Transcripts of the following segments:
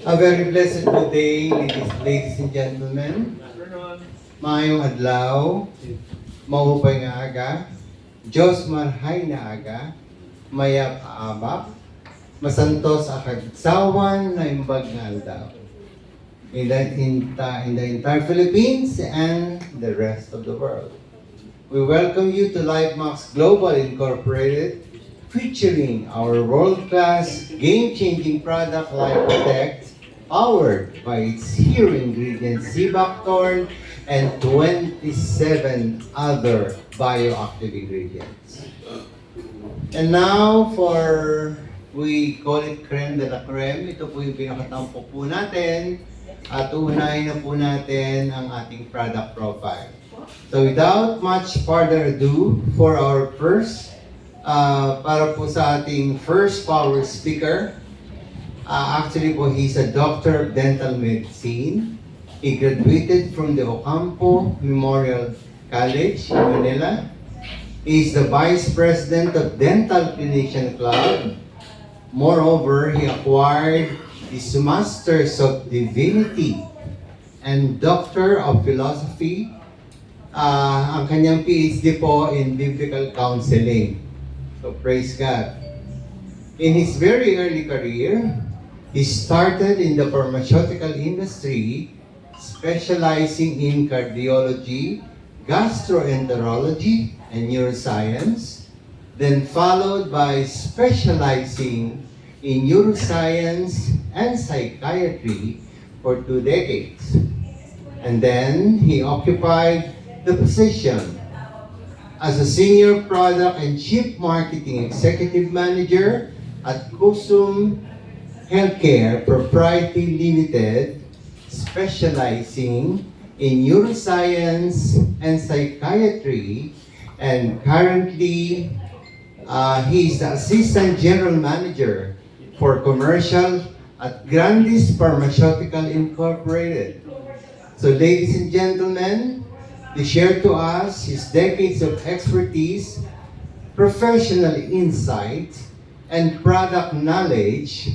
A very blessed good day, ladies and gentlemen. Maayong adlaw, maupay nga aga, Diyos marhay na aga, mayap aabap, masantos akagsawan na imbag nga aldaw. In the entire Philippines and the rest of the world. We welcome you to LifeMax Global Incorporated, featuring our world-class, game-changing product LifeProtect, powered by its hero ingredients Zibactorn and 27 other bioactive ingredients. And now we call it creme de la creme. Ito po yung pinakatampo po natin at uunahin na po natin ang ating product profile. So without much further ado, for our first para po sa ating first power speaker. Actually po, he's a doctor of dental medicine. He graduated from the Ocampo Memorial College in Manila. He's the Vice President of Dental Clinician Club. Moreover, he acquired his Masters of Divinity and Doctor of Philosophy. Ang kanyang PhD po in Biblical Counseling. So praise God. In his very early career, he started in the pharmaceutical industry, specializing in cardiology, gastroenterology, and neuroscience, then followed by specializing in neuroscience and psychiatry for 2 decades. And then he occupied the position as a Senior Product and Chief Marketing Executive Manager at Kusum Healthcare Proprietary Limited, specializing in neuroscience and psychiatry, and currently he is the Assistant General Manager for Commercial at Grandis Pharmaceutical Incorporated. So ladies and gentlemen, to share to us his decades of expertise, professional insight, and product knowledge,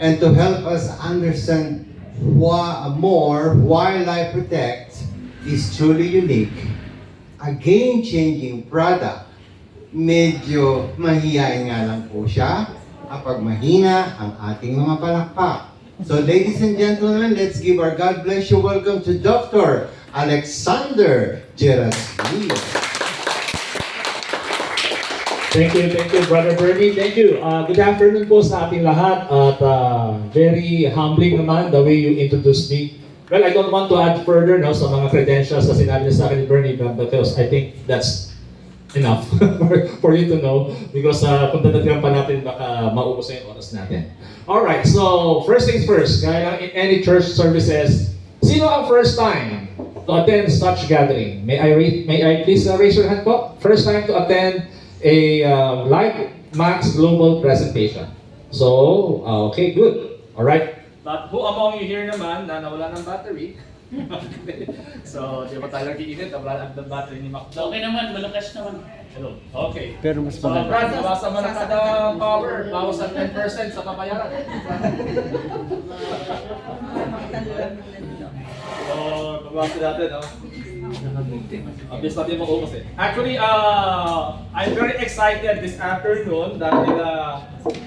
and to help us understand more why LifeProtect is truly unique, a game-changing product. Medyo mahihain nga lang po siya kapag mahina ang ating mga palakpak. So ladies and gentlemen, let's give our God bless you welcome to Dr. Alexander Gerasmillo. Thank you, Brother Bernie. Thank you. Good afternoon po sa ating lahat at very humbling naman the way you introduced me. Well, I don't want to add further no, sa mga credentials na sinabi niya sa akin ni Bernie, because I think that's enough for you to know, because kung dadagdagan pa natin baka maubos na yung oras natin. Alright, so first things first, gaya in any church services, sino ang first time to attend such gathering? May I please raise your hand po? First time to attend a LifeMax Global presentation. So, okay, good. Alright. But who among you here naman na nawala ng battery? So, di ba tayo nag-iinit? Nawala ng battery ni Mac. Okay naman, malakas naman. Hello. Okay. Pero mas So, maganda. Brad, nabasa mo na kada power. Bawas ang 10% sa papayaran. So, pabasa natin, no? Obvious natin maubos eh. Actually, I'm very excited this afternoon dahil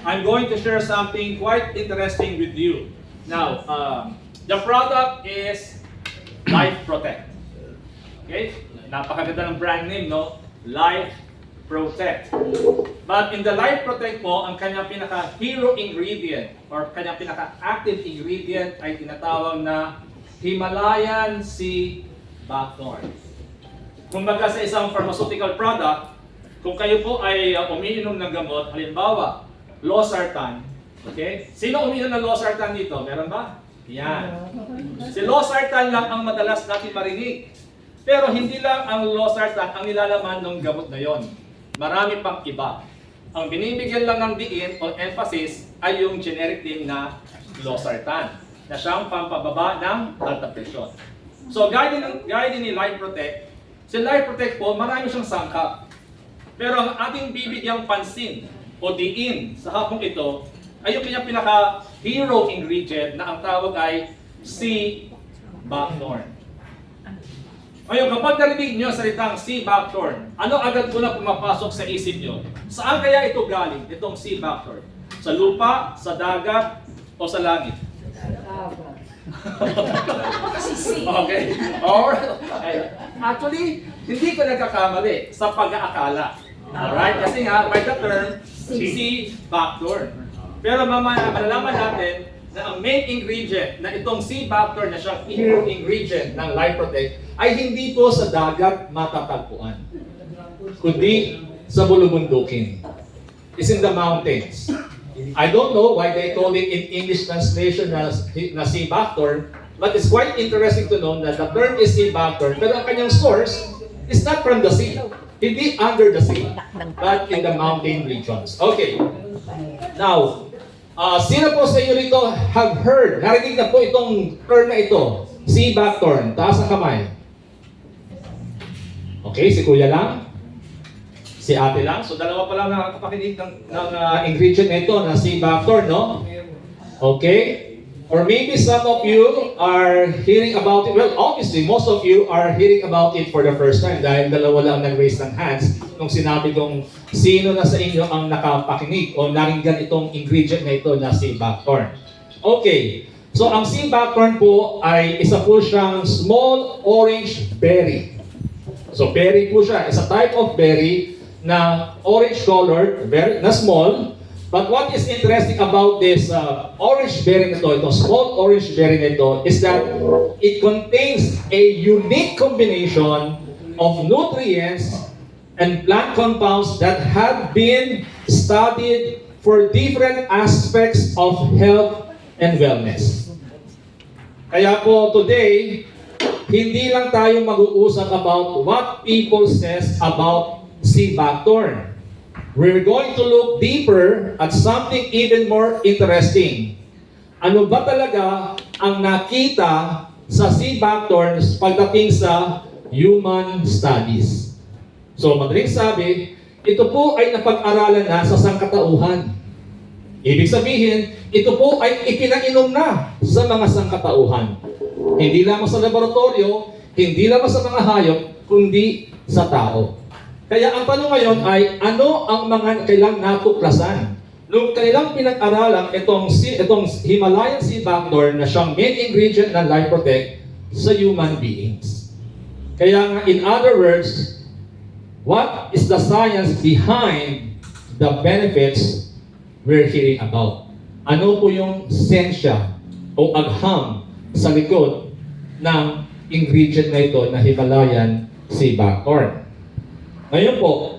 I'm going to share something quite interesting with you. Now, the product is LifeProtect. Okay? Napakaganda ng brand name, no? LifeProtect. But in the LifeProtect po, ang kanyang pinaka-hero ingredient or kanyang pinaka-active ingredient ay tinatawag na Himalayan sea buckthorn. Kumbaga sa isang pharmaceutical product, kung kayo po ay umiinom ng gamot, halimbawa, losartan, okay? Sino umiinom ng losartan dito? Meron ba? Yan. Si losartan lang ang madalas natin marinig. Pero hindi lang ang losartan ang nilalaman ng gamot na yon. Marami pang iba. Ang binibigyan lang ng diin o emphasis ay yung generic name na losartan, na siyang pampababa ng alta presyon. So, gaya din ni LifeProtect, si LifeProtect po, marami siyang sangkap. Pero ang ating bibigyang pansin o diin sa hapong ito ay yung kanyang pinaka-hero ingredient na ang tawag ay sea buckthorn. Ngayon, kapag narinig nyo ang salitang sea buckthorn, ano agad po na pumapasok sa isip nyo? Saan kaya ito galing, itong sea buckthorn? Sa lupa, sa dagat, o sa langit? Okay. Alright. Actually, hindi ko nagkakamali sa pag-aakala. Alright? Kasi nga, by the term, sea buckthorn. Pero mamaya, malalaman natin na ang main ingredient na itong sea buckthorn na siyang hero ingredient ng Life Protect ay hindi po sa dagat matatagpuan, kundi sa bulubundukin. It's in the mountains. I don't know why they call it in English translation na sea buckthorn, but it's quite interesting to know that the term is sea buckthorn, pero ang kanyang source is not from the sea. Hindi under the sea, but in the mountain regions. Okay. Now, sino po sa inyo rito have heard, narinig na po itong term na ito, sea buckthorn? Taas ang kamay. Okay, si kuya lang. Si ate lang. So, dalawa pa lang nakakapakinig ng ingredient na ito na sea buckthorn, no? Okay. Or maybe some of you are hearing about it. Well, obviously, most of you are hearing about it for the first time dahil dalawa lang nag-raise ng hands nung sinabi kong sino na sa inyo ang nakapakinig o naringgan itong ingredient na ito na sea buckthorn. Okay. So, ang sea buckthorn po ay isa po siyang small orange berry. So, berry po siya. It's a type of berry na orange colored, na small. But what is interesting about this orange berry na ito, itong small orange berry na ito, is that it contains a unique combination of nutrients and plant compounds that have been studied for different aspects of health and wellness. Kaya po today, hindi lang tayo mag-uusap about what people says about sea buckthorn. We're going to look deeper at something even more interesting. Ano ba talaga ang nakita sa sea buckthorn pagdating sa human studies? So, madaling sabi, ito po ay napag-aralan na sa sangkatauhan. Ibig sabihin, ito po ay ipinainom na sa mga sangkatauhan. Hindi lamang sa laboratorio, hindi lamang sa mga hayop, kundi sa tao. Kaya ang tanong ngayon ay, ano ang mga kailang natuklasan? Nung kailang pinag-aralan itong Himalayan sea buckthorn na siyang main ingredient ng Life Protect sa human beings. Kaya nga, in other words, what is the science behind the benefits we're hearing about? Ano po yung sensya o agham sa likod ng ingredient na ito na Himalayan sea buckthorn? Ngayon po,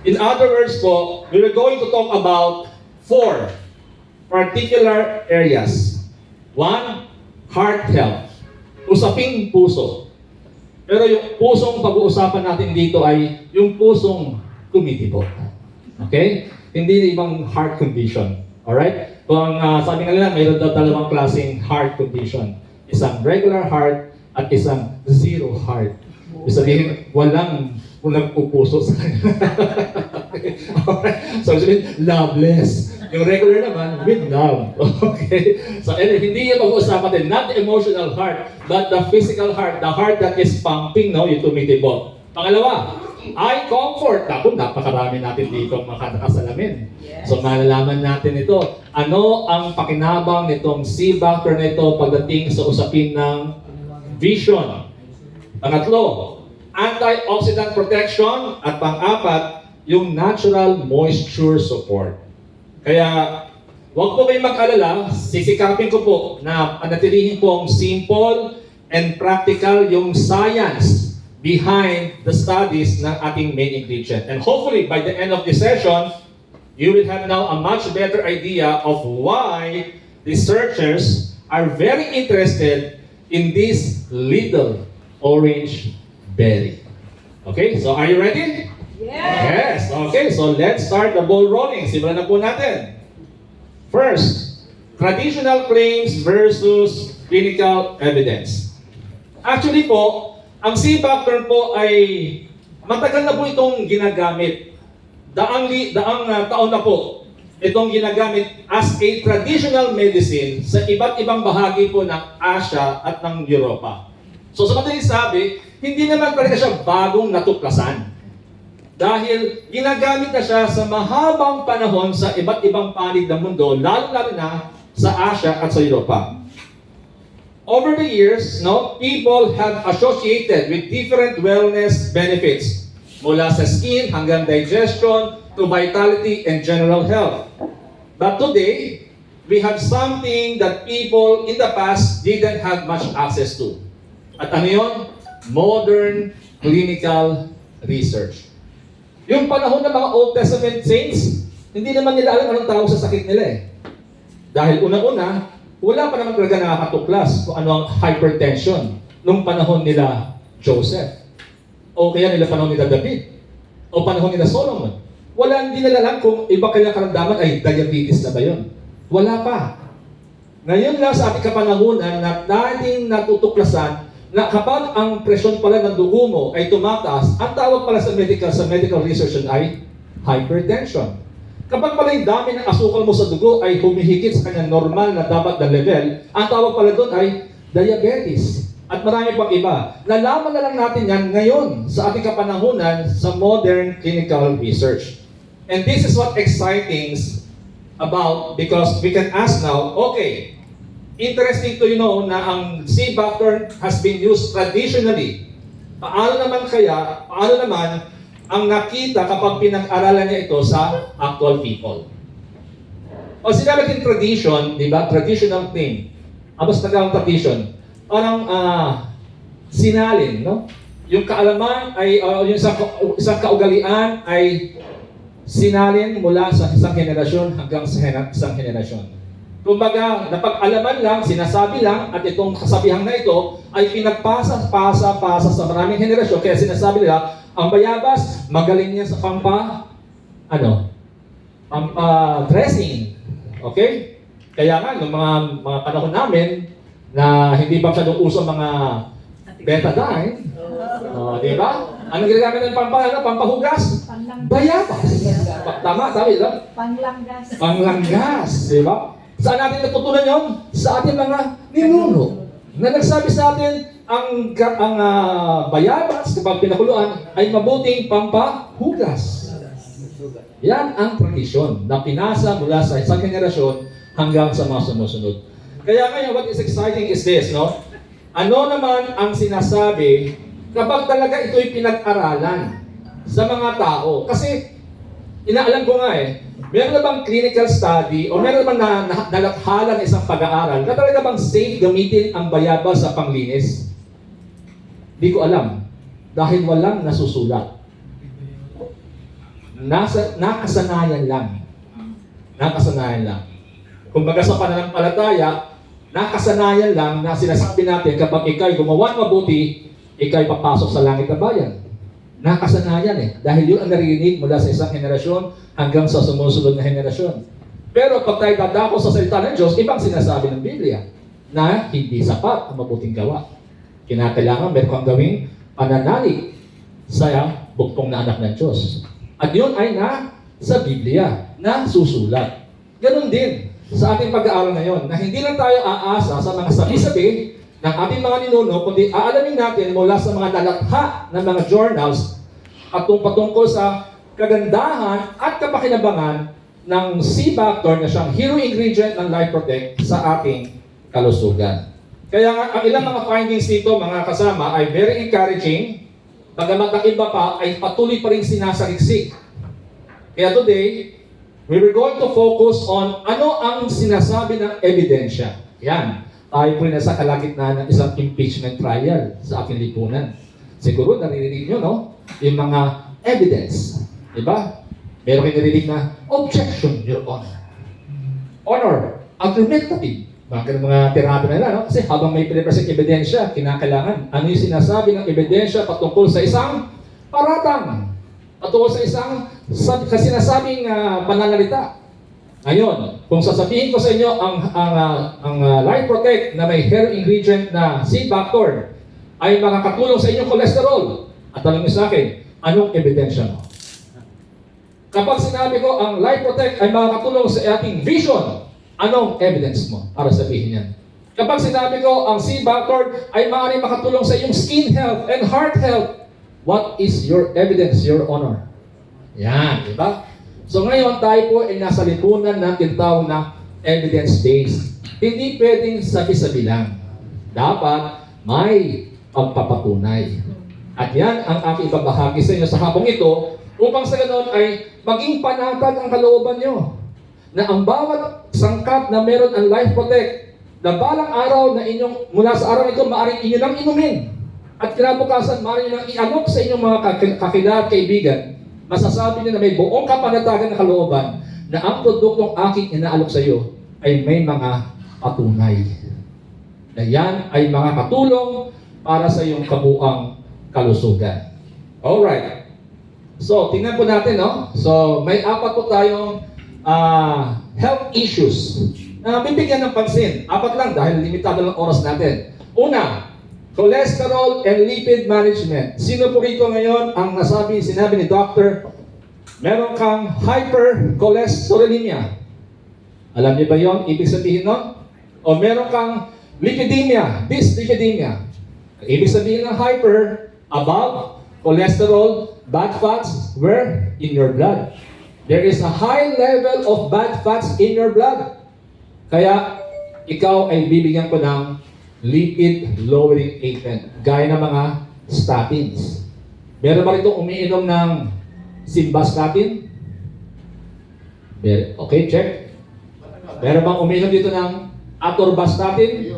in other words po, we are going to talk about 4 particular areas. 1, heart health. Usaping puso. Pero yung pusong pag-uusapan natin dito ay yung pusong tumitibok. Okay? Hindi ibang heart condition. Alright? Kung sabi nga nila, mayroon daw dalawang klaseng heart condition. Isang regular heart at isang zero heart. Ibig sabihin, walang pupuso sa kanya. Alright? So, sabihin, loveless. Yung regular naman, with love. Okay? So, hindi yung pag-uusapan din, not the emotional heart, but the physical heart, the heart that is pumping, no, yung tumitibok. Pangalawa, eye comfort. Ako, napakarami natin dito mga nakasalamin. So, malalaman natin ito. Ano ang pakinabang nitong sea buckthorn na ito pagdating sa usapin ng vision? Pangatlo, antioxidant protection. At pang-apat, yung natural moisture support. Kaya, huwag po kayong mag-alala, sisikapin ko po na panatilihin po ang simple and practical yung science behind the studies ng ating main ingredient. And hopefully, by the end of this session, you will have now a much better idea of why researchers are very interested in this little orange berry. Okay, so are you ready? Yes! Okay, so let's start the ball rolling. Simulan na po natin. First, traditional claims versus clinical evidence. Actually po, ang sea buckthorn po ay matagal na po itong ginagamit. Daang taon na po. itong ginagamit as a traditional medicine sa iba't ibang bahagi po ng Asia at ng Europa. So sa madaling sabi, hindi naman talaga siya bagong natuklasan. Dahil ginagamit na siya sa mahabang panahon sa iba't ibang panig ng mundo, lalo-lalo na sa Asia at sa Europa. Over the years, people have associated with different wellness benefits, mula sa skin hanggang digestion to vitality and general health. But today, we have something that people in the past didn't have much access to. At ano yun? Modern clinical research. Yung panahon ng mga Old Testament saints, hindi naman nila alam anong tawag sa sakit nila eh. Dahil unang-una, wala pa naman talaga nakakatuklas kung ano ang hypertension nung panahon nila Joseph. O kaya nila panahon nila David. O panahon nila Solomon. Wala, hindi nila alam kung iba kanilang karamdaman ay diabetes na ba yun. Wala pa. Ngayon lang sa ating kapanahunan na nating natutuklasan na kapag ang presyon pala ng dugo mo ay tumataas, ang tawag pala sa medical research ay hypertension. Kapag pala yung dami ng asukal mo sa dugo ay humihigit sa kanyang normal na dapat na level, ang tawag pala doon ay diabetes. At marami pang iba. Nalaman na lang natin yan ngayon sa ating kapanahunan sa modern clinical research. And this is what exciting about because we can ask now, okay, interesting to na ang sea buckthorn has been used traditionally. Paano naman ang nakita kapag pinag-aralan niya ito sa actual people? O sinabi natin tradition, di ba? Traditional thing. Abas tagang tradition. Parang sinalin, no? Yung kaalaman ay, yung isang kaugalian ay sinalin mula sa isang henerasyon hanggang sa isang henerasyon. Kumbaga, napag-alaman lang, sinasabi lang, at itong kasabihan na ito ay pinagpasa sa maraming henerasyon. Kaya sinasabi nila, ang bayabas, magaling niya sa dressing. Okay? Kaya nga, nung mga panahon namin, na hindi ba masyadong uso mga betadine, di ba? Anong ginagamit ng pampahugas? Bayabas. Tama, sabi, di ba? Panglanggas, di ba? Saan natin natutunan yun? Sa ating mga ninuno. Na nagsabi sa atin, ang bayabas, kapag pinakuluan, ay mabuting pampahugas. Yan ang tradisyon na pinasa mula sa isang henerasyon hanggang sa mga sumusunod. Kaya ngayon, what is exciting is this, no? Ano naman ang sinasabi kapag talaga ito'y pinag-aralan sa mga tao? Kasi, inaalam ko nga meron na bang clinical study o meron naman na nalathala ng isang pag-aaral na talaga bang safe gamitin ang bayabas sa panglinis? Di ko alam. Dahil walang nasusulat. Nakasanayan lang. Nakasanayan lang. Kumbaga sa pananampalataya, nakasanayan lang na sinasabi natin kapag ikaw'y gumawa mabuti, ikaw'y papasok sa langit na bayan. Nakasanayan dahil yun ang narinig mula sa isang henerasyon hanggang sa sumusunod na henerasyon. Pero pag tayo dadako sa salita ng Diyos, ibang sinasabi ng Biblia na hindi sapat ang mabuting gawa. Kinakailangan meron kang gawing pananalig sa buktong na anak ng Diyos. At yun ay sa Biblia na susulat. Ganon din sa ating pag-aaral ngayon na hindi lang tayo aasa sa mga sabi-sabi ng ating mga ninuno, kundi aalamin natin mula sa mga nalatha ng mga journals at patungkol sa kagandahan at kapakinabangan ng sea buckthorn na siyang hero ingredient ng Life Protect sa ating kalusugan. Kaya nga, ang ilang mga findings dito, mga kasama, ay very encouraging. Bagamat ang iba pa ay patuloy pa rin sinasaliksik. Kaya today, we were going to focus on ano ang sinasabi ng ebidensya. Yan. Tayo po nasa kalagitnaan ng isang impeachment trial sa ating lipunan. Siguro naririnig nyo, no? Yung mga evidence. Diba? Meron kayo narinig na objection, Your Honor. Honor, argumentative. Mga tirabi na nila, no? Kasi habang may pinipresent ebidensya, kinakailangan. Ano yung sinasabi ng ebidensya patungkol sa isang paratang? Patungkol sa isang sinasabing pananalita. Ngayon, kung sasabihin ko sa inyo ang Life Protect na may hair ingredient na sea buckthorn ay makakatulong sa inyong cholesterol. At tanong niyo sa akin, anong ebidensya mo? Kapag sinabi ko ang Life Protect ay makakatulong sa ating vision, anong evidence mo para sabihin yan? Kapag sinabi ko ang C-Backward ay maaaring makatulong sa iyong skin health and heart health, what is your evidence, your honor? Yan, di ba? So ngayon tayo po ay nasa lipunan ng tinatawag na evidence-based. Hindi pwedeng sabi-sabi lang. Dapat may pagpapatunay. At yan ang aking ibabahagi sa inyo sa hapong ito upang sa ganoon ay maging panatag ang kalooban nyo na ang bawat sangkap na meron ang Life Protect na balang araw na inyong, mula sa araw ito, maaaring inyo nang inumin. At kinabukasan, maaaring nang ialok sa inyong mga kakilala at kaibigan, masasabi niyo na may buong kapanatagan na kalooban na ang produktong aking inaalok sa iyo ay may mga patunay. Na yan ay makakatulong para sa iyong kabuang kalusugan. Alright. So, tingnan po natin, no? So, may apat po tayong health issues na bibigyan ng pansin. Apat lang dahil limitado lang oras natin. Una, cholesterol and lipid management. Sino po rito ngayon ang sinabi ni doctor, meron kang hypercholesterolemia. Alam niyo ba yon? Ibig sabihin nun? O meron kang lipidemia, dyslipidemia. Ibig sabihin ng hyper, above, cholesterol, bad fats, where? In your blood. There is a high level of bad fats in your blood. Kaya, ikaw ay bibigyan ko ng lipid lowering agent, gaya ng mga statins. Meron ba rito umiinom ng simvastatin? Okay, check. Meron bang umiinom dito ng atorvastatin?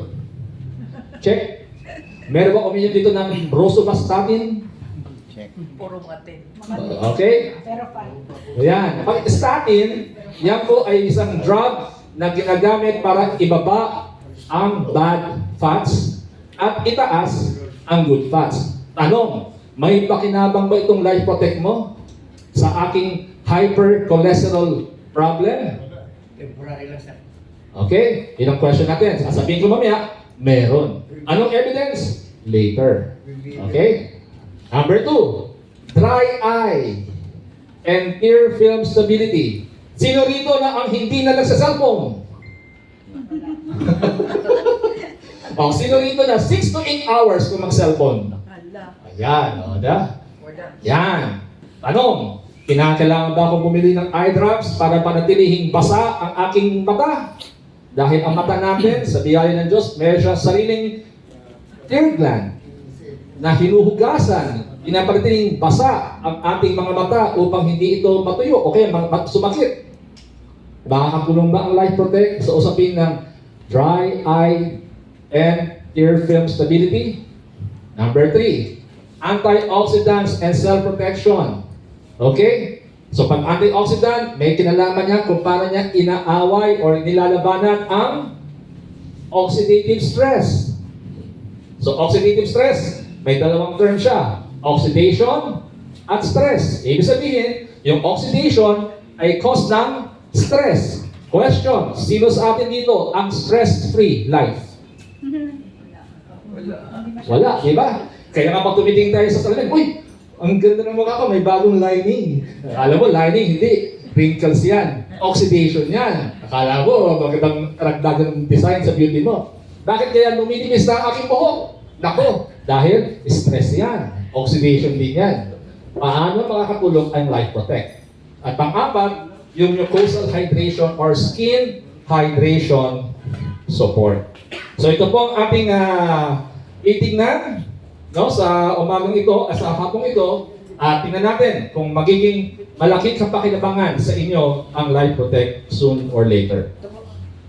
Check. Meron bang umiinom dito ng rosuvastatin? Puro matin. Okay? Pero pa. Ayan. Pag statin, yan po ay isang drug na ginagamit para ibaba ang bad fats at itaas ang good fats. Tanong, may pakinabang ba itong Life Protect mo sa aking hypercholesterol problem? Temporary lang, sir. Okay? Yun ang question natin. Sasabihin ko mamaya, meron. Anong evidence? Later. Okay? Number 2, dry eye and tear film stability. Sino rito na ang hindi na nagsa-cellphone? O, sino rito na 6 to 8 hours kung mag-cellphone? Hala. Ayan, o da? Wala. Yan. Tanong, kinakailangan ba akong bumili ng eye drops para panatilihing basa ang aking mata? Dahil ang mata natin, sa biyaya ng Diyos, meron siyang sariling tear gland na hinuhugasan, pinapanatiling basa ang ating mga mata upang hindi ito matuyo o kaya sumakit. Makakatulong ba ang Life Protect sa usapin ng dry eye and tear film stability? Number 3, antioxidants and cell protection. Okay? So pag antioxidant, may kinalaman niya kung paano niya inaaway or nilalabanan ang oxidative stress. So oxidative stress, may dalawang term siya. Oxidation at stress. Ibig sabihin, yung oxidation ay cause ng stress. Question, sino sa atin dito ang stress-free life? Wala, di ba? Kaya nga pag tumiting tayo sa salamin, uy, ang ganda ng mukha ko, may bagong lining. Alam mo, lining, hindi. Wrinkles yan. Oxidation yan. Akala mo, magandang karagdagan ng design sa beauty mo. Bakit kaya luminibis na ang aking buhok? Nako, dahil stress yan. Oxidation din yan. Paano makakatulong ang Life Protect? At pang-apat, yung mucosal hydration or skin hydration support. So ito po ang ating itignan, no, sa umagang ito, sa hapong ito, tingnan natin kung magiging malaki kapakinabangan sa inyo ang Life Protect soon or later.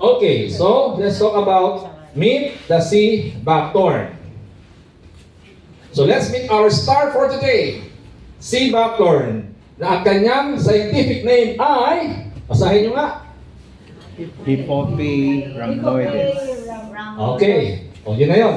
Okay, so let's talk about meet the sea buckthorn. So let's meet our star for today, sea buckthorn, na ang kanyang scientific name ay, basahin nyo nga. Hippopi rhamnoides. Okay, o yun na yun.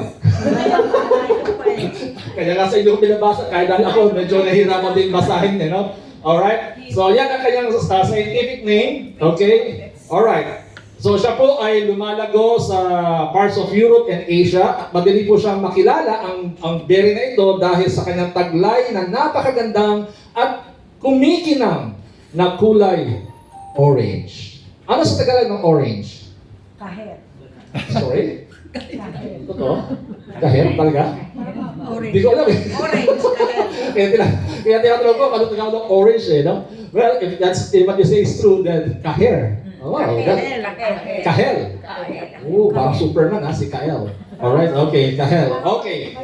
Kaya nga sa inyo ko pinabasa, kaya dahil ako medyo nahihirapan din basahin eh, no? Alright? So yan ang kanyang scientific name. Okay? Alright. So siya po ay lumalago sa parts of Europe and Asia. Madali po siyang makilala ang berry na ito dahil sa kanyang taglay na napakagandang at kumikinang na kulay orange. Ano sa Tagalog ng orange? Kahit. Sorry? Kahit. Totoo? Kahit talaga? Hindi ko alam eh. Orange. Kahit. Kaya tinatanong ko, ano Tagalog ng orange eh, no? Well, if what you say is true, then kahir. Oh, wow, kahel. Oh, parang Superman ha, si Kyle. Alright, okay, kahel. Okay.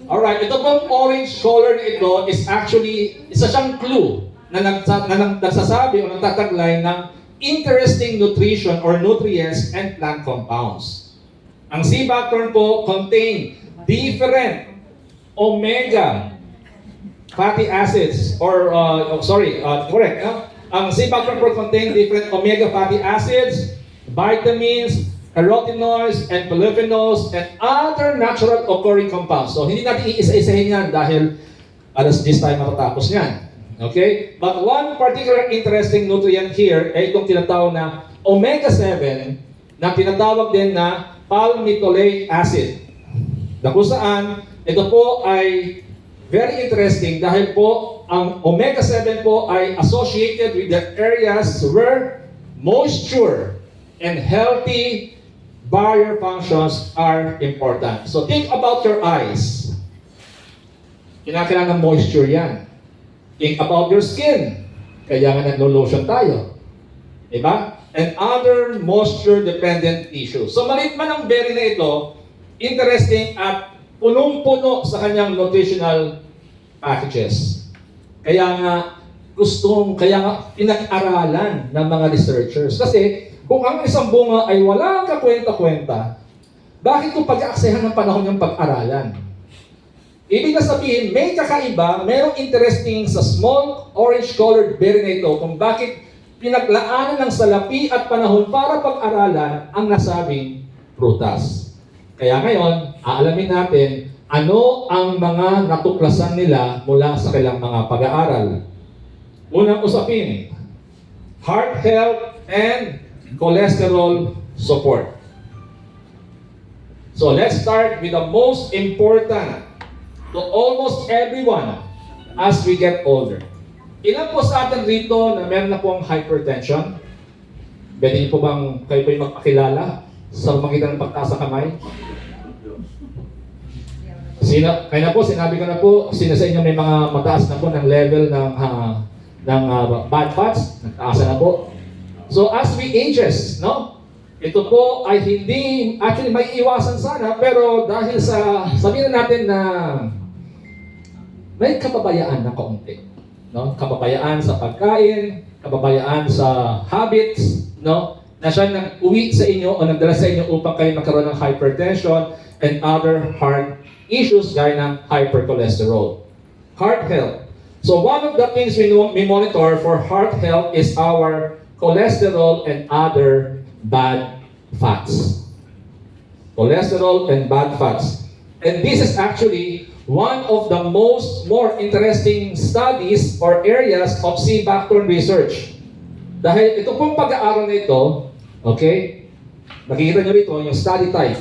Alright, ito pong orange color na ito is actually, isa siyang clue na nagsasabi o nagtataglay ng interesting nutrition or nutrients and plant compounds. Ang sea buckthorn po contain different omega fatty acids or correct. Ang sea buckthorn po contain different omega fatty acids, vitamins, carotenoids, and polyphenols, and other natural occurring compounds. So, hindi natin iisa-isahin yan dahil alas 10 tayo matatapos yan. Okay? But one particular interesting nutrient here ay itong tinatawag na omega-7 na tinatawag din na palmitoleic acid. Na kung saan, ito po ay very interesting dahil po ang omega-7 po ay associated with the areas where moisture and healthy barrier functions are important. So think about your eyes. Kinakailangan ng moisture yan. Think about your skin. Kaya nga naglo-lotion tayo. Diba? And other moisture-dependent tissues. So maliit man ang berry na ito, interesting at punong-puno sa kanyang nutritional packages. Kaya nga pinag-aralan ng mga researchers. Kasi kung ang isang bunga ay walang kakwenta-kwenta, bakit kung pag-aaksayahan ng panahon yung pag-aralan? Ibig na sabihin, may kakaiba, mayroong interesting sa small orange-colored berry na ito kung bakit pinaglaanan ng salapi at panahon para pag-aralan ang nasabing prutas. Kaya ngayon, aalamin natin ano ang mga natuklasan nila mula sa kanilang mga pag-aaral. Unang usapin, heart health and cholesterol support. So let's start with the most important to almost everyone as we get older. Ilan po sa atin rito na meron na pong hypertension? Pwede niyo po bang kayo po yung magpakilala sa magitan ng pagtaas sa kamay? Kaya na po, sinabi ko na po, sino sa inyo may mga mataas na po ng level ng bad fats, nagtaasan na po. So as we ages, no? Ito po ay hindi, actually may iwasan sana, pero dahil sa, sabihin natin na may kapabayaan na kaunti. No? Kapabayaan sa pagkain, kapabayaan sa habits, no? Na siya nag-uwi sa inyo o nagdala sa inyo upang kayo magkaroon ng hypertension and other heart issues gaya ng hypercholesterol. Heart health. So one of the things we monitor for heart health is our cholesterol and other bad fats. Cholesterol and bad fats. And this is actually one of the more interesting studies or areas of sea buckthorn research. Dahil ito pong pag-aaral na ito, okay, makikita nyo rito yung study type.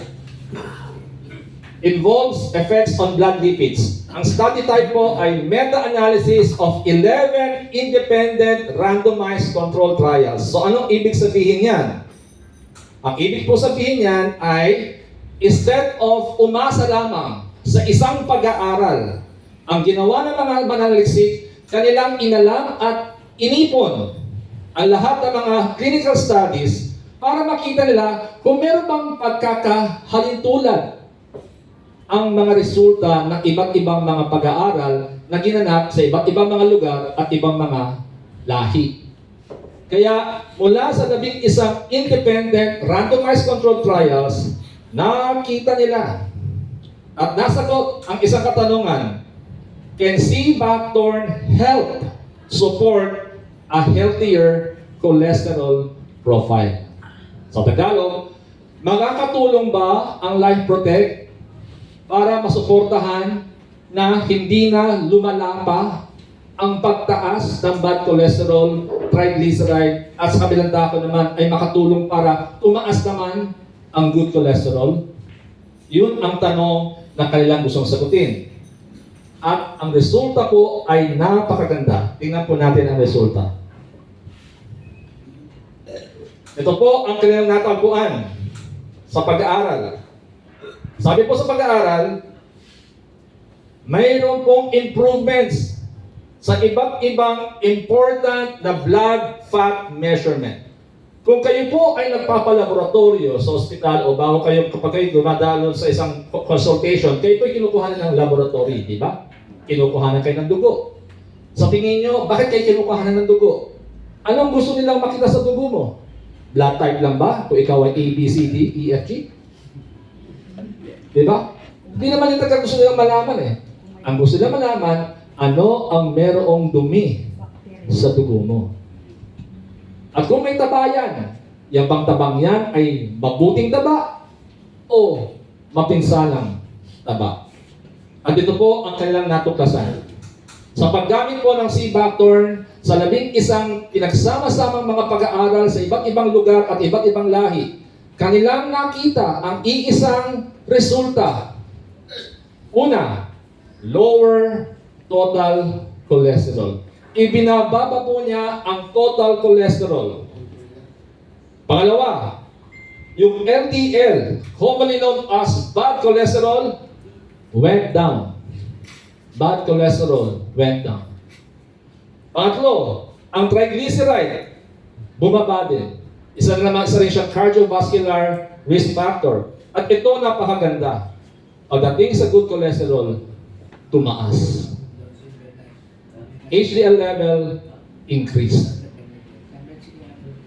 Involves effects on blood lipids. Ang study type po ay meta-analysis of 11 independent randomized control trials. So anong ibig sabihin yan? Ang ibig po sabihin yan ay instead of umasa lamang sa isang pag-aaral, ang ginawa ng mga mananaliksik, kanilang inalam at inipon ang lahat ng mga clinical studies para makita nila kung meron bang pagkakahalintulad ang mga resulta ng iba't ibang mga pag-aaral na ginanap sa iba't ibang mga lugar at ibang mga lahi. Kaya mula sa 11 independent randomized controlled trials, nakita nila at nasagot ang isang katanungan, can sea buckthorn help support a healthier cholesterol profile? Sa Tagalog, makakatulong ba ang Life Protect para masuportahan na hindi na lumala pa ang pagtaas ng bad cholesterol, triglyceride, at sa kabilang dako naman ay makatulong para tumaas naman ang good cholesterol? Yun ang tanong na kanilang gustong sagutin. At ang resulta po ay napakaganda. Tingnan po natin ang resulta. Ito po ang kanilang natagpuan sa pag-aaral. Sabi po sa pag-aaral, mayroon pong improvements sa iba't ibang important na blood fat measurement. Kung kayo po ay nagpapalaboratorio sa ospital o bago kayo, kapag kayo dumadalo sa isang consultation, kayo po ay kinukuhanan ng laboratory, di ba? Kinukuhanan kayo ng dugo. Sa tingin nyo, bakit kayo kinukuhanan ng dugo? Anong gusto nilang makita sa dugo mo? Blood type lang ba? Kung ikaw ay A, B, C, D, E, F, G? Di ba? Hindi naman yung taga gusto nilang malaman eh. Ang gusto nilang malaman, ano ang merong dumi sa dugo mo. At kung may taba yan, yung bang tabang yan ay mabuting taba o mapinsalang taba. At ito po ang kanilang natuklasan. Sa paggamit po ng C-Bactorn sa 11 pinagsama-samang mga pag-aaral sa iba't ibang lugar at iba't ibang lahi, kanilang nakita ang iisang resulta. Una, lower total cholesterol. Ibinababa po niya ang total cholesterol. Pangalawa, yung LDL, commonly known as bad cholesterol, went down. Bad cholesterol went down. Pangatlo, ang triglyceride, bumaba din. Isa rin siyang cardiovascular risk factor. At ito napakaganda. Pagdating sa good cholesterol, tumaas. HDL level increased.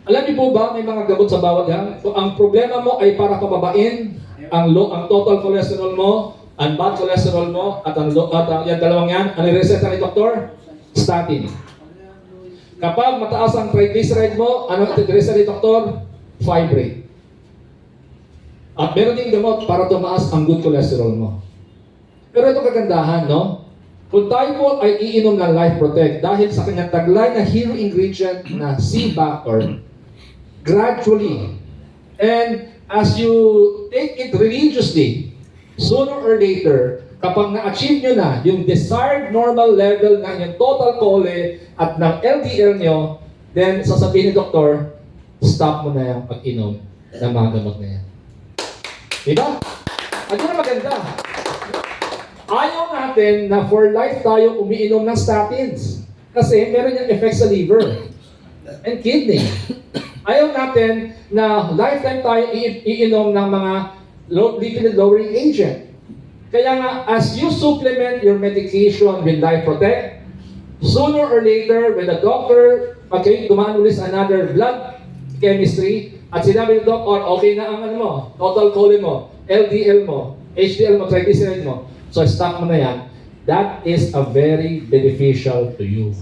Alam niyo po ba, may mga gamot sa bawat yan? So, ang problema mo ay para pababain ang total cholesterol mo, ang bad cholesterol mo, at yung dalawang yan, ano yung reseta ni doktor? Statin. Kapag mataas ang triglyceride mo, ano ang reseta ni doktor? Fibrate. At meron din gamot para tumaas ang good cholesterol mo. Pero ito kagandahan, no? Kung tayo po ay iinom ng Life Protect dahil sa kanyang taglay na hero ingredient na C-Bactorn, gradually, and as you take it religiously, sooner or later, kapag na-achieve nyo na yung desired normal level ng inyong total chole at ng LDL nyo, then sasabihin ni doktor, stop mo na yung pag-inom ng mga gamot na yan. Diba? At yun ang maganda. Ayaw natin na for life tayo umiinom ng statins. Kasi meron yung effect sa liver and kidney. Ayaw natin na lifetime tayo iinom ng mga lipid lowering agent. Kaya nga, as you supplement your medication with Life Protect, sooner or later, when the doctor, pag kayo dumaan ulit sa another blood chemistry, at sinabi ng doctor, okay na ang ano mo, total chole mo, LDL mo, HDL mo, triglyceride mo, so stop mo na yan, that is a very beneficial to you.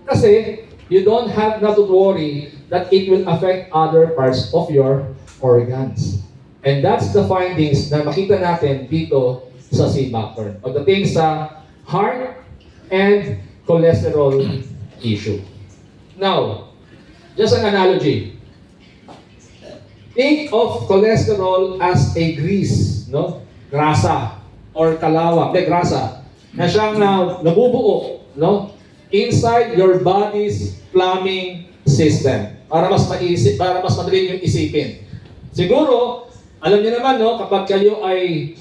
Kasi, you don't have not to worry that it will affect other parts of your organs. And that's the findings na makita natin dito sa C-Bactorn. Pagdating sa heart and cholesterol issue. Now, just an analogy. Think of cholesterol as a grease, no? Grasa or kalawang, grasa, na siyang nabubuo, no? Inside your body's plumbing system. Para mas maisip, para mas madali yung isipin. Siguro, alam niyo naman, no, kapag kayo ay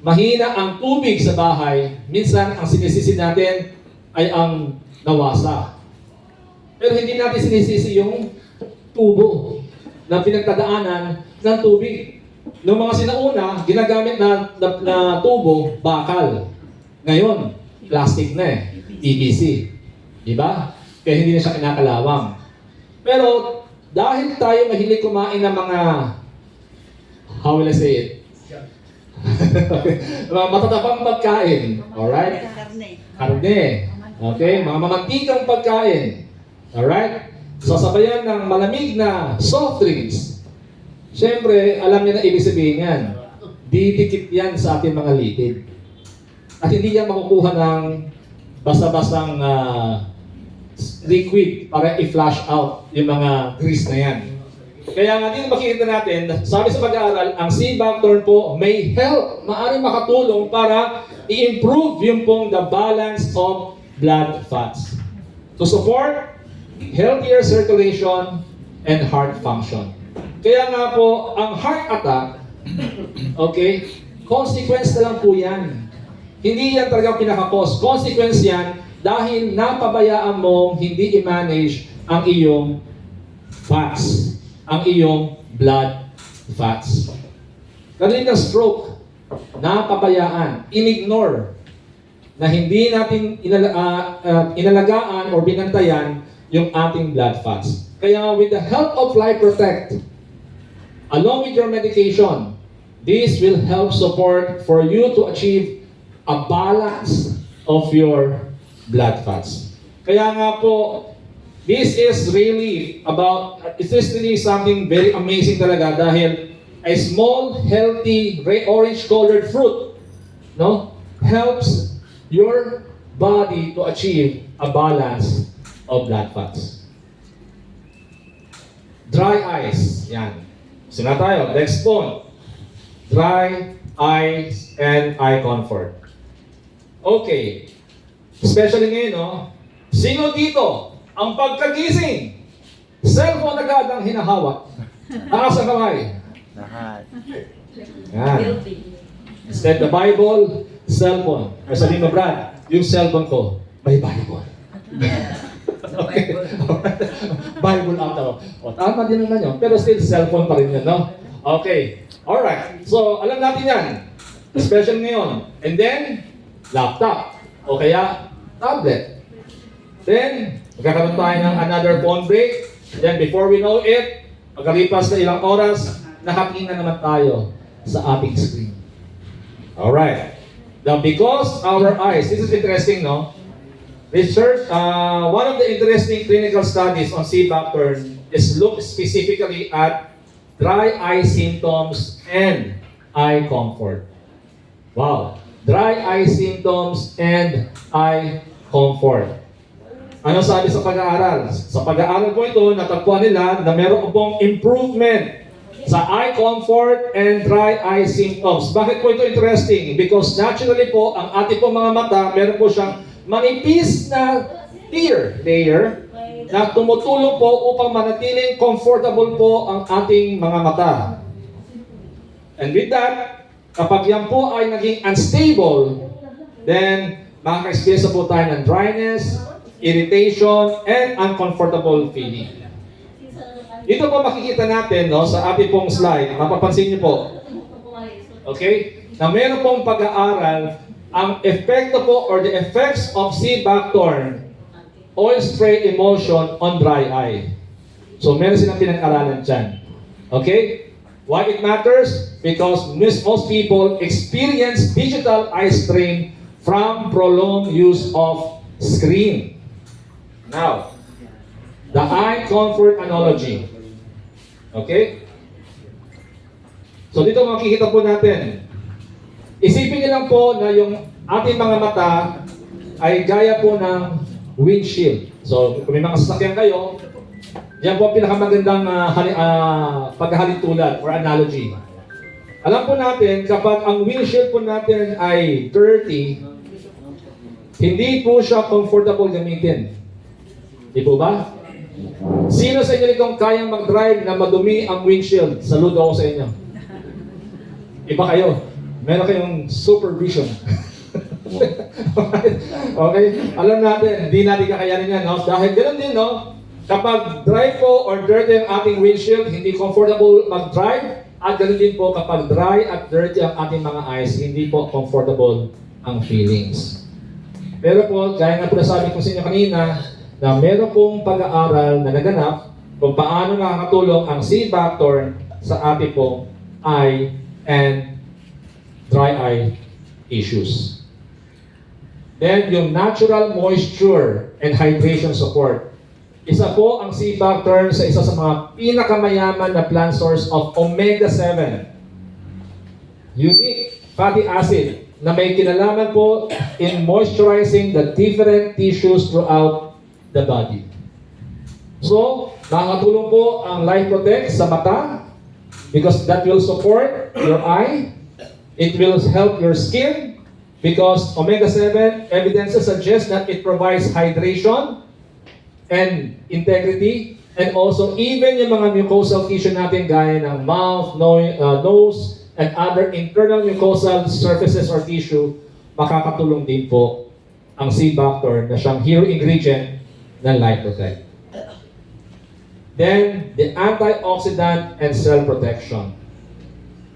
mahina ang tubig sa bahay, minsan ang sinisisi natin ay ang nawasa. Pero hindi natin sinisisi yung tubo na pinagtadaanan ng tubig. Noong mga sinauna, ginagamit na tubo, bakal. Ngayon, plastic na PVC. Diba? Kaya hindi na siya kinakalawang. Pero dahil tayo mahilig kumain ng mga, how will I say it? Mga matatabang pagkain. Alright? Karne. Okay? Mga mamantikang pagkain. Alright? Sasabayan ng malamig na soft drinks. Siyempre, alam niyo na ibig sabihin yan. Didikit yan sa ating mga litid. At hindi yan makukuha ng basta-bastang liquid para i-flush out yung mga grease na yan. Kaya nga din makikita natin, sabi sa pag-aaral, ang C-Bactorn po may help, maaaring makatulong para i-improve yung pong the balance of blood fats. To support healthier circulation and heart function. Kaya nga po, ang heart attack, okay, consequence na lang po yan. Hindi yan talaga pinaka-cause. Consequence yan dahil napabayaan mong hindi i-manage ang iyong fats, ang iyong blood fats. Ganun ng stroke, napabayaan, inignore, na hindi natin inalagaan or binantayan yung ating blood fats. Kaya with the help of Life Protect, along with your medication, this will help support for you to achieve a balance of your blood fats. Kaya nga po, this is really something very amazing talaga dahil a small, healthy, orange-colored fruit, no, helps your body to achieve a balance of blood fats. Dry eyes, yan. So na tayo, next point. Dry eyes and eye comfort. Okay. Especially ngayon, no? Sino dito ang pagkagising? Cellphone agad ang hinahawak. Taas ang kamay. Lahat. Yan. Instead the Bible, cellphone. Or sabihin mo, Brad, yung cellphone ko, may Bible. Okay. Bible out ako. O, tama din naman yun. Pero still, cellphone pa rin yun, no? Okay. Alright. So, alam natin yan. Especially ngayon. And then, laptop. O kaya, tablet. Then, magkakaroon tayo ng another phone break. Then, before we know it, magkalipas na ilang oras, nakatingin na naman tayo sa ating screen. Alright. Now, because our eyes, this is interesting, no? Research, one of the interesting clinical studies on C-factor is look specifically at dry eye symptoms and eye comfort. Wow. Dry eye symptoms and eye comfort. Ano sabi sa pag-aaral? Sa pag-aaral po ito, natagpuan nila na meron pong improvement sa eye comfort and dry eye symptoms. Bakit po ito interesting? Because naturally po, ang ating po mga mata, meron po siyang manipis na tear layer na tumutulong po upang manatiling comfortable po ang ating mga mata. And with that, kapag yan po ay naging unstable, then makaka-experience po tayo ng dryness, irritation, and uncomfortable feeling. Dito po makikita natin, no, sa ating pong slide, mapapansin niyo po, okay, na meron pong pag-aaral ang epekto po or the effects of sea buckthorn oil spray emulsion on dry eye. So meron silang pinag-aralan dyan. Okay? Why it matters? Because most people experience digital eye strain from prolonged use of screen. Now, the eye comfort analogy. Okay? So dito makikita po natin. Isipin niyo lang po na yung ating mga mata ay gaya po ng windshield. So kung may mga sasakyan kayo, yan po ang pinakamagandang paghahalintulad or analogy. Alam po natin, kapag ang windshield po natin ay dirty, hindi po siya comfortable gamitin. Di po ba? Sino sa inyo itong kayang mag-drive na madumi ang windshield? Saludo ako sa inyo. Iba kayo. Meron kayong supervision. Okay? Alam natin, hindi natin kakayanin yan, no? Dahil ganoon din, no? Kapag dry po or dirty ang ating windshield, hindi comfortable mag-drive. At ganoon din po, kapag dry at dirty ang ating mga eyes, hindi po comfortable ang feelings. Pero po, gaya nga po nasabi ko sa inyo kanina, na meron pong pag-aaral na naganap kung paano nakakatulong ang sea buckthorn sa ating pong eye and dry eye issues. Then, yung natural moisture and hydration support. Isa po ang sea buckthorn sa isa sa mga pinakamayaman na plant source of omega-7. Unique fatty acid na may kinalaman po in moisturizing the different tissues throughout the body. So, nakakatulong po ang Life Protect sa mata because that will support your eye. It will help your skin because omega-7 evidences suggest that it provides hydration and integrity And also, even yung mga mucosal tissue natin gaya ng mouth, nose, and other internal mucosal surfaces or tissue, makakatulong din po ang sea Bactor na siyang hero ingredient ng Life Protect. Then, the antioxidant and cell protection.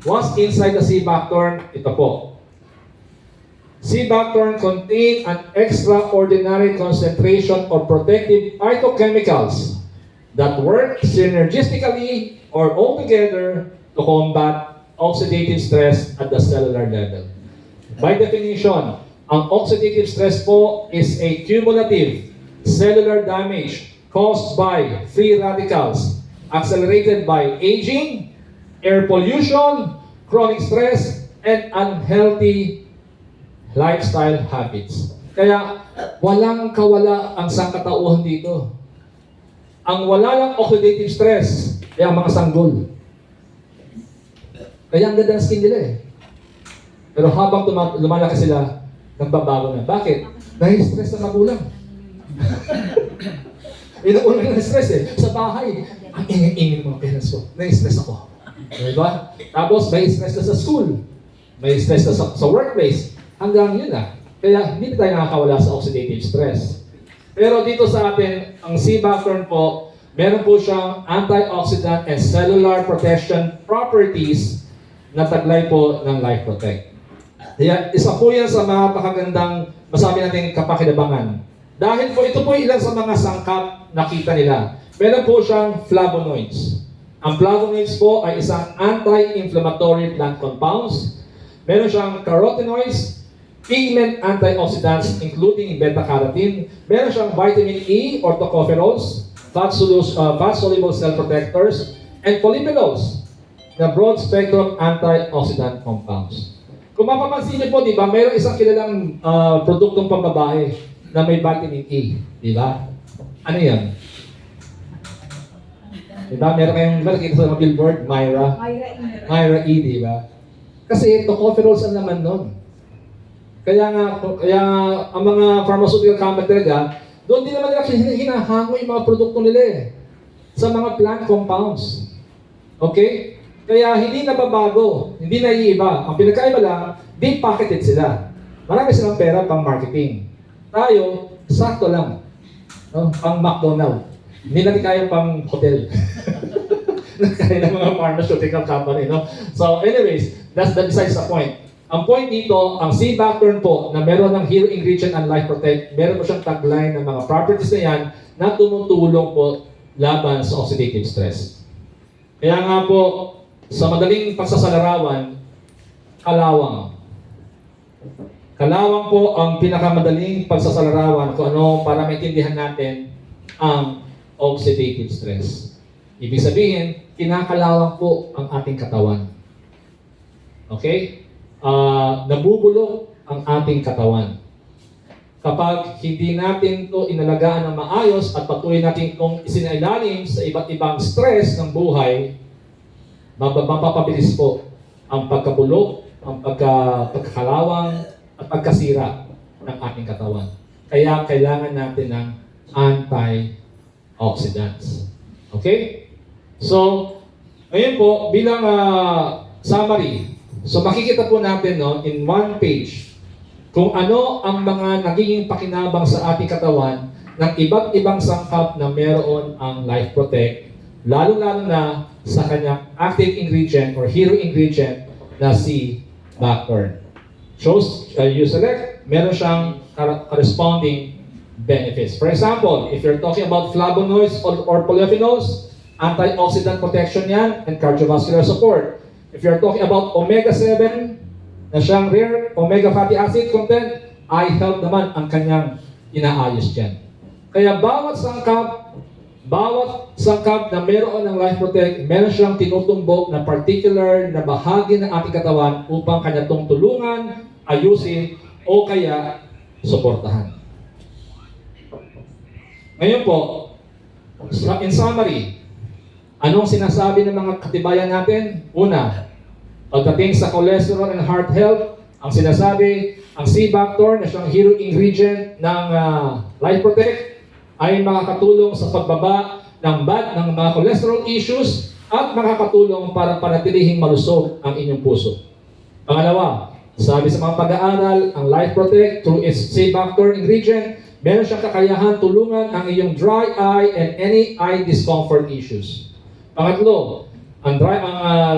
What's inside the sea Bactor? Ito po. Sea Bactor contain an extraordinary concentration of protective phytochemicals that work synergistically or altogether to combat oxidative stress at the cellular level. By definition, ang oxidative stress po is a cumulative cellular damage caused by free radicals, accelerated by aging, air pollution, chronic stress, and unhealthy lifestyle habits. Kaya walang kawala ang sangkatauhan dito. Ang wala lang oxidative stress ay ang mga sanggol. Kaya ang ganda ng skin nila eh. Pero habang lumalaki sila, nagbabago na. Bakit? Dahil stress na magulang. Inuulang na stress eh. Sa bahay, ang ingay-ingay ng mga parents ko. Nai-stress ako. Diba? Tapos may stress na sa school. May stress na sa workplace. Hanggang yun na. Kaya hindi tayo nakakawala sa oxidative stress. Pero dito sa atin, ang sea Bactor po, meron po siyang antioxidant and cellular protection properties na taglay po ng Life Protect. Kaya isa po yan sa mga pakagandang masabi natin kapakinabangan. Dahil po ito po ilan sa mga sangkap nakita nila. Meron po siyang flavonoids. Ang flavonoids po ay isang anti-inflammatory plant compounds. Meron siyang carotenoids, pigment antioxidants including beta-carotene. Meron siyang vitamin E or tocopherols, fat-soluble cell protectors, and polyphenols na broad-spectrum antioxidant compounds. Kung mapapansin niyo po, di ba, mayroong isang kilalang produktong pambabae na may vitamin E. Di ba? Ano yan? Di ba? Meron kayong nakikita sa mga billboard, Myra. Myra E, di ba? Kasi tocopherols ang laman nun. Kaya ang mga pharmaceutical company talaga, doon din naman nila hinahango yung mga produkto nila eh. Sa mga plant compounds. Okay? Kaya hindi nababago, hindi naiiba. Ang pinagkaiba lang, deep pocketed sila. Marami silang pera pang marketing. Tayo, sakto lang. No? Pang McDonald's. Hindi natin kaya pang hotel. Kaya ng mga pharmaceutical company. No? So anyways, that's besides the point. Ang point dito, ang sea Bactor po na meron ng hero ingredient and Life Protect, meron po siyang tagline ng mga properties na yan na tumutulong po laban sa oxidative stress. Kaya nga po, sa madaling pagsasalarawan, kalawang. Kalawang po ang pinakamadaling pagsasalarawan kung ano para maintindihan natin ang oxidative stress. Ibig sabihin, kinakalawang po ang ating katawan. Okay? Nabubulok ang ating katawan. Kapag hindi natin ito inalagaan ng maayos at patuloy natin itong isinailalim sa iba't ibang stress ng buhay, mapapabilis po ang pagkabulok, ang pagkakalawang, at pagkasira ng ating katawan. Kaya kailangan natin ng antioxidants. Okay? So, ngayon po, bilang summary, so makikita po natin in one page kung ano ang mga nagiging pakinabang sa ating katawan ng iba't ibang sangkap na meron ang Life Protect, lalo-lalo na sa kanyang active ingredient or hero ingredient na sea Bactor. You select, meron siyang corresponding benefits. For example, if you're talking about flavonoids or polyphenols, antioxidant protection yan and cardiovascular support. If you're talking about omega-7, na siyang rare omega fatty acid content, eye health naman ang kanyang inaayos dyan. Kaya bawat sangkap na meron ng Life Protect, meron siyang tinutumbok na particular na bahagi ng ating katawan upang kanya itong tulungan, ayusin, o kaya suportahan. Ngayon po, in summary, anong sinasabi ng mga katibayan natin? Una, pagdating sa cholesterol and heart health, ang sinasabi, ang sea Bactor na siyang hero ingredient ng Life Protect ay makakatulong sa pagbaba ng mga cholesterol issues at makakatulong para panatilihing malusog ang inyong puso. Pangalawa, sabi sa mga pag-aaral, ang Life Protect through its C-Factor ingredient, meron siyang kakayahan tulungan ang iyong dry eye and any eye discomfort issues. Pangatlo, ang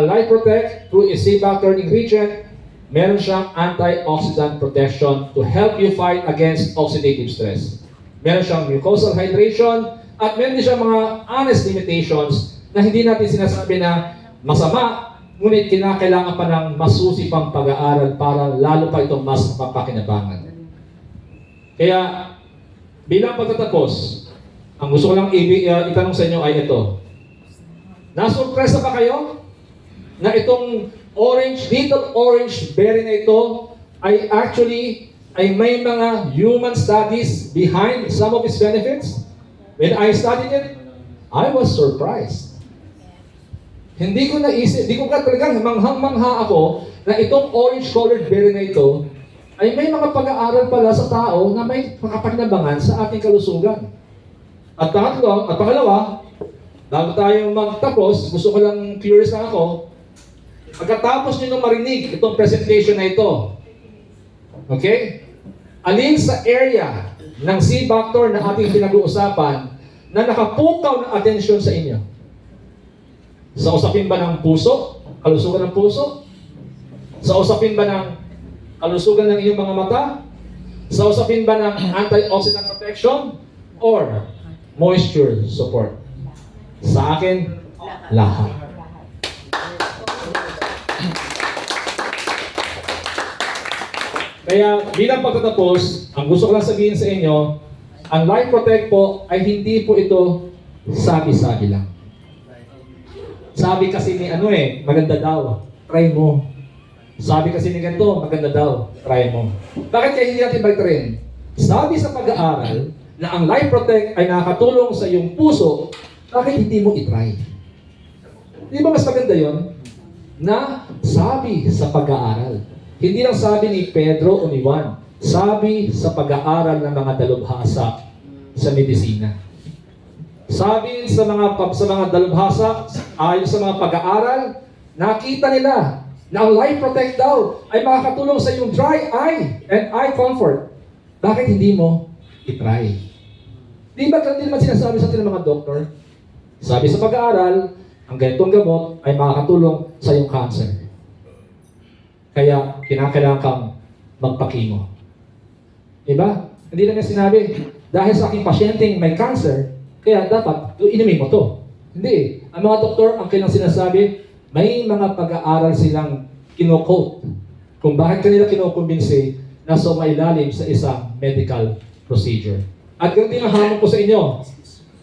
Life Protect through its C-Factor ingredient, meron siyang antioxidant protection to help you fight against oxidative stress. Meron siyang mucosal hydration at meron din siyang mga honest limitations na hindi natin sinasabi na masama, ngunit kinakailangan pa ng masusi pang pag-aaral para lalo pa itong mas mapapakinabangan. Kaya, bilang pagtatapos, ang gusto ko lang itanong sa inyo ay ito. Nasurpresa pa kayo na itong little orange berry na ito ay actually may mga human studies behind some of its benefits? When I studied it, I was surprised. Hindi ko naisip, hindi ko talagang manghang-mangha ako na itong orange-colored berry na ito ay may mga pag-aaral pala sa tao na may makapagnabangan sa ating kalusugan. At pangalawa, bago tayo magtapos, gusto ko lang curious na ako, pagkatapos nyo nung marinig itong presentation na ito, okay? Alin sa area ng C-Factor na ating pinag-uusapan na nakapukaw ng atensyon sa inyo? Sa usapin ba ng puso? Kalusugan ng puso? Sa usapin ba ng kalusugan ng iyong mga mata? Sa usapin ba ng antioxidant protection? Or moisture support? Sa akin, lahat. Kaya bilang pagtatapos, ang gusto ko lang sabihin sa inyo, ang Life Protect po ay hindi po ito sabi-sabi lang. Sabi kasi ni maganda daw, try mo. Sabi kasi ni ganito, maganda daw, try mo. Bakit kaya hindi natin bagtarin? Sabi sa pag-aaral na ang Life Protect ay nakakatulong sa iyong puso, bakit hindi mo itry? Di ba mas maganda yon? Na sabi sa pag-aaral. Hindi lang sabi ni Pedro o ni Juan, sabi sa pag-aaral ng mga dalubhasa sa medisina. Sabi sa mga dalubhasa, ayon sa mga pag-aaral, nakita nila na ang Life Protect daw ay makakatulong sa iyong dry eye and eye comfort. Bakit hindi mo itry? Di ba hindi naman sinasabi sa atin ng mga doktor? Sabi sa pag-aaral, ang ganitong gamot ay makakatulong sa iyong cancer. Kaya kinakailangan kang magpakimo. Diba? Hindi lang niya sinabi, dahil sa aking pasyenteng may cancer, kaya dapat inumin mo to. Hindi. Ang mga doktor, ang kailang sinasabi, may mga pag-aaral silang kino-quote kung bakit kanila kinokumbinsi na sumailalim sa isang medical procedure. At ganun din ang hamon ko sa inyo.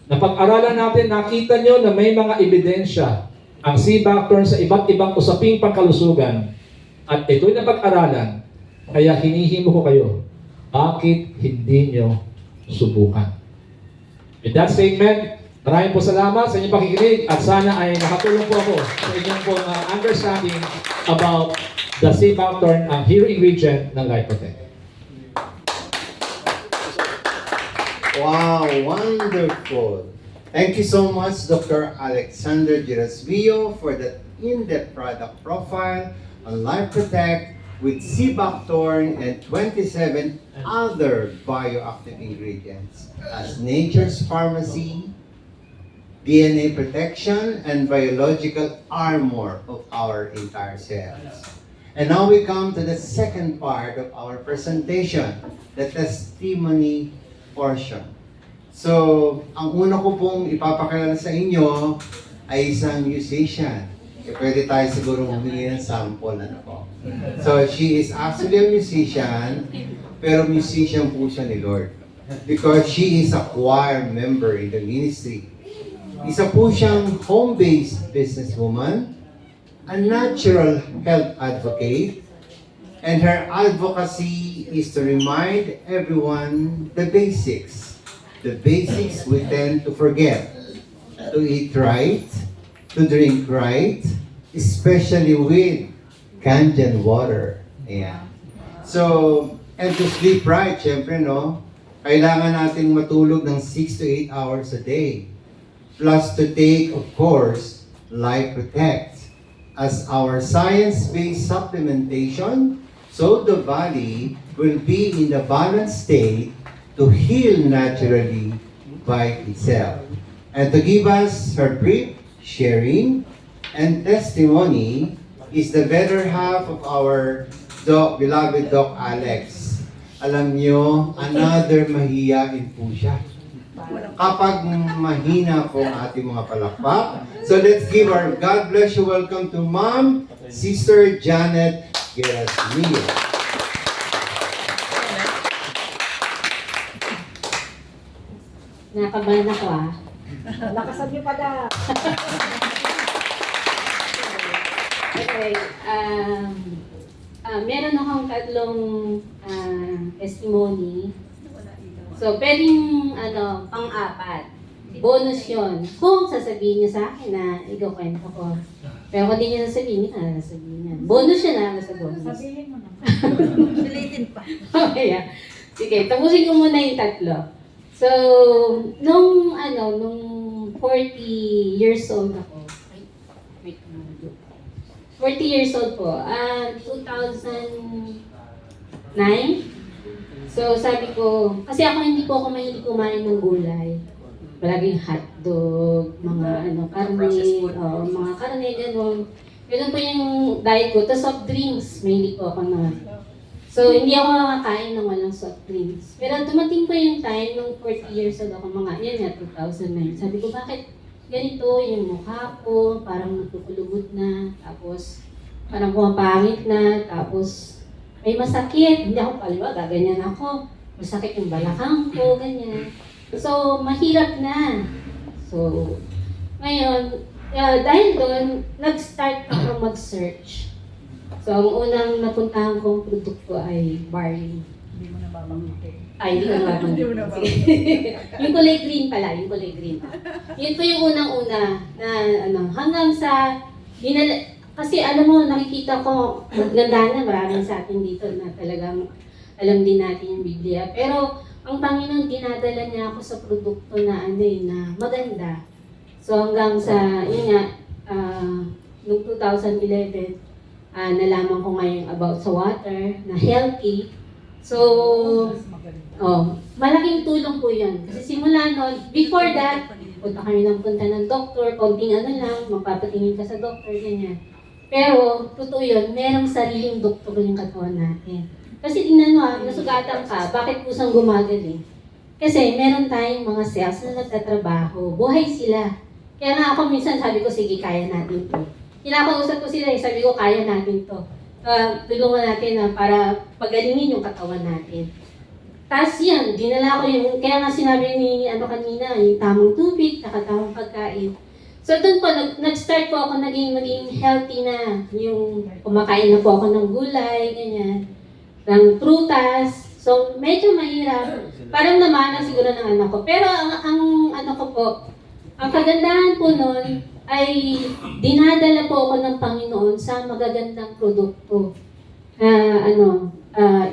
Na pag-aralan natin, nakita nyo na may mga ebidensya ang C-Factor sa iba't ibang usaping pangkalusugan. At ito'y napag-aralan, kaya hinihimo ko kayo, bakit hindi nyo subukan? With that statement, maraming po salamat sa inyong pakikinig at sana ay nakatulong po ako sa inyong pong understanding about the C-Factor ang hero ingredient ng Life Protect. Wow, wonderful. Thank you so much, Dr. Alexander Girasvio, for that in-depth product profile on Life Protect with C-Factor and 27 other bioactive ingredients as nature's pharmacy, DNA protection, and biological armor of our entire cells. And now we come to the second part of our presentation, the testimony portion. So, ang una ko pong ipapakilala sa inyo ay isang musician. Pwede tayo siguro humingi ng sample, ano po. So, she is actually a musician, pero musician po siya ni Lord. Because she is a choir member in the ministry. Isa po siyang home-based businesswoman, a natural health advocate, and her advocacy is to remind everyone the basics. The basics we tend to forget. To eat right, to drink right, especially with Kangen water. Ayan. So, and to sleep right, syempre, no? Kailangan nating matulog ng 6 to 8 hours a day. plus to take, of course, Life Protect as our science-based supplementation, so the body will be in a balanced state to heal naturally by itself. And to give us her brief sharing and testimony is the better half of our beloved Doc Alex. Alam nyo, another mahiyain po siya. Kapag mahina po ang ating mga palakpak. So let's give our God bless you welcome to Mom, Sister Janet Gerasmia. Nakabahan ako Lakasan niyo pa daw. Okay. Meron akong tatlong testimony. So, pwedeng pang-apat. Bonus yon. Kung sasabihin niyo sa akin na ikaw kwento ko. Pero kung di niyo sasabihin, sasabihin niya. Bonus siya na sa bonus. Sabihin mo na. Ulitin pa. Okay. Sige, tapusin ko muna yung tatlo. So, nung 40 years old ako. Wait, 40 years old po. 2009. So, sabi ko, kasi hindi po ako mahilig kumain ng gulay. Palaging hotdog, mga karne, mga karne, gano'n. Ganun po yung diet ko. Tapos soft drinks, mahilig po ako na. So, hindi ako makakain ng walang soft drinks. Pero dumating po yung time, nung 40 years old ako, 2009. Sabi ko, bakit ganito yung mukha ko, parang nagpupulubot na, tapos parang pumapangit na, tapos may masakit. Hindi ako paliwa, gaganyan ako. Masakit yung balakang ko, ganyan. So, mahirap na. So, ngayon, dahil doon, nag-start ako mag-search. So, ang unang napuntahan kong produkto ay barley. Hindi mo na babanggitin. Ay, hindi ko Hindi mo na Yung kulay green pala, yung kulay green. Yun po yung unang-una na hanggang sa, kasi alam mo, nakikita ko, maganda na, maraming sa atin dito na talagang alam din natin yung Biblia. Pero, ang Panginoon, dinadala niya ako sa produkto na na maganda. So, hanggang sa, yun nga, noong 2011, nalaman ko ngayon about sa water, na healthy. So, malaking tulong po yun. Kasi simula noon, before that, punta kami ng punta ng doktor, konting lang, magpapatingin ka sa doktor, ganyan. Pero, totoo yun, merong sariling doktor yung katawan natin. Kasi tingnan mo, nasugatan ka, bakit pusang gumagaling? Kasi meron tayong mga cells na nagtatrabaho, buhay sila. Kaya nga ako minsan sabi ko, sige, kaya natin to. Kinakausap ko sila, sabi ko, kaya natin to. Tulungan natin na para pagalingin yung katawan natin. Tapos yan, dinala ko yung, kaya nga sinabi ni kanina, yung tamang tubig, tamang pagkain. So doon po, nag-start po ako maging healthy na. Yung kumakain na po ako ng gulay, ganyan. Ng prutas. So medyo mahirap. Parang namana siguro ng anak ko. Pero ang ko po, ang kagandahan po noon ay dinadala po ako ng Panginoon sa magagandang produkto.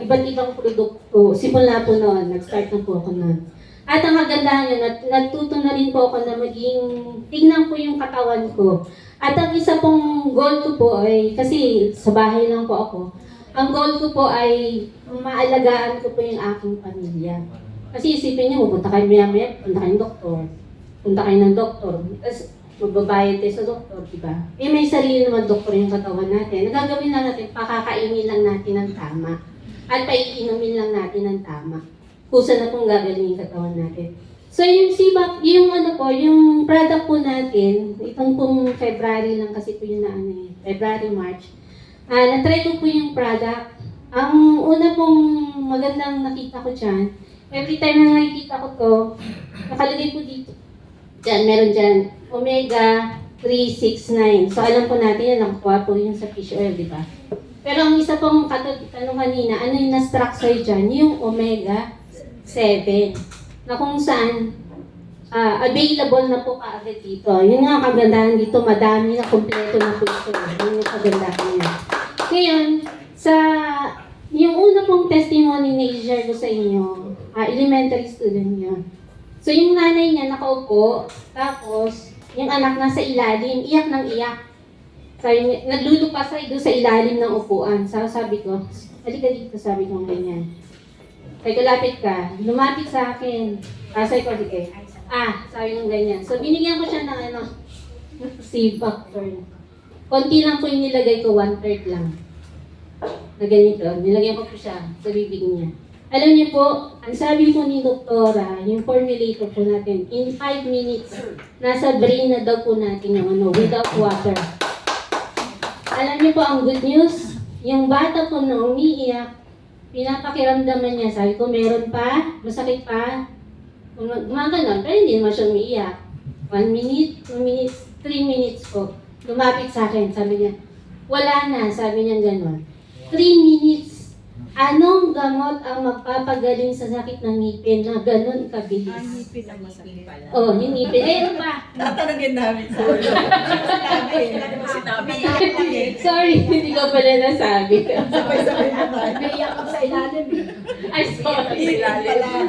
Iba't ibang produkto. Simula po noon, nag-start na po ako noon. At ang kagandahan yun, natuto na rin po ako na tignan ko yung katawan ko. At ang isa pong goal ko po ay, kasi sa bahay lang po ako, ang goal ko po ay maalagaan ko po yung aking pamilya. Kasi isipin niyo, punta kayo maya-maya, punta kayo ng doktor. Punta kayo ng doktor. Tapos magbabayad tayo sa doktor, diba? May sarili naman doktor yung katawan natin. Nagagawin lang natin, pakakainin lang natin ng tama. At paiinumin lang natin ng tama. Kusa na pong gagaling yung katawan natin. So yung yung yung product po natin, itong pong February lang kasi po yun February, March. Na-try ko po yung product. Ang una pong magandang nakita ko dyan, every time na nakikita ko to, nakalagay po dito. Meron dyan, omega 369. So alam po natin yan, nakukuha po yun sa fish oil, di ba? Pero ang isa pong tanong kanina, ano yung na-structure dyan? Yung omega 7. Na kung saan, available na po kaagad dito. Yun nga ang kagandahan dito, madami na, kompleto na po ito. Yun yung kagandahan niya. Ngayon, yung una pong testimony na i-share ko sa inyo, elementary student yun. So yung nanay niya nakaupo, tapos yung anak nasa ilalim, iyak ng iyak. Sabi niya, naglulupasay doon sa ilalim ng upuan. Sabi ko, halika dito, sabi ko ganyan. Sabi ko, lapit ka. Lumapit sa akin. Sabi ko, sige. Sabi ko ganyan. So binigyan ko siya ng C-factor. Konti lang po yung nilagay ko, 1/3 lang. Na ganito, nilagyan ko po siya sa bibig niya. Alam niyo po, ang sabi po ni Doktora, yung formulator po natin, in 5 minutes, nasa brain na daw po natin yung without water. Alam niyo po, ang good news, yung bata po na umiiyak, pinapakiramdaman niya, sabi ko, meron pa, masakit pa, gumaganon, pero hindi naman siya umiiyak. 1 minute, 2 minutes, 3 minutes po. Lumapit sa akin, sabi niya, wala na, sabi niya gano'n. 3 minutes. Anong gamot ang magpapagaling sa sakit ng ngipin na gano'n kabilis? Ngipin ang masakit. Oh, yung ngipin. Meron pa. Tatanungin namin sa sinabi. Sorry, hindi ko pala nasabi. Sabay-sabay na tayo. Naiyak ako sa ilalim eh. Ay, sorry.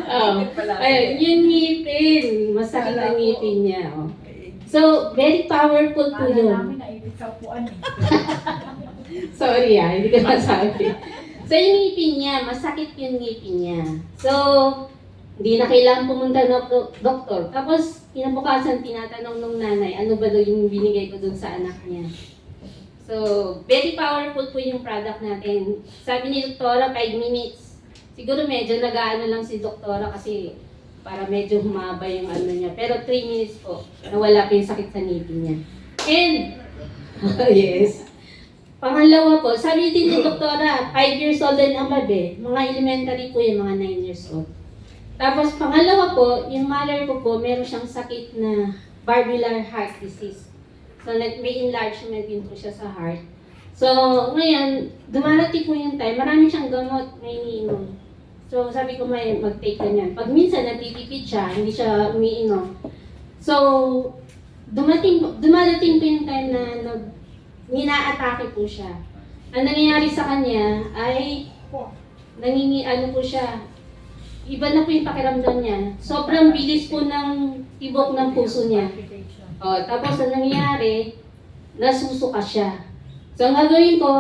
Oh. Pala. Ayun, yung ngipin. Masakit ang ngipin niya. Oh. So, very powerful po Kala yun. namin naibig sa upuan eh. Sorry hindi ko masabi. So, yung ngipin niya, masakit yung ngipin niya. So, hindi na kailangan pumunta ng doktor. Tapos, kinabukasan, tinatanong nung nanay, ano ba daw yung binigay ko dun sa anak niya. So, very powerful po yung product natin. Sabi ni Doktora, 5 minutes. Siguro medyo nag-aano lang si Doktora kasi para medyo humaba yung ano niya. Pero 3 minutes po, nawala po yung sakit sa ngipin niya. And, yes. Pangalawa po, sabi din ni Doktora, 5 years old din ang babe. Mga elementary po yung mga 9 years old. Tapos pangalawa po, yung mother ko po, meron siyang sakit na valvular heart disease. So may enlargement din po siya sa heart. So ngayon, dumarating po yung time, marami siyang gamot na iniinom. So sabi ko may mag-take ka niyan. Pag minsan natitipid siya, hindi siya umiinom. So dumarating po yung time na nina-atake po siya. Ang nangyayari sa kanya ay ano po siya, iba na po yung pakiramdam niya. Sobrang bilis po ng tibok ng puso niya. Tapos ang nangyayari, nasusuka siya. So ang gagawin ko,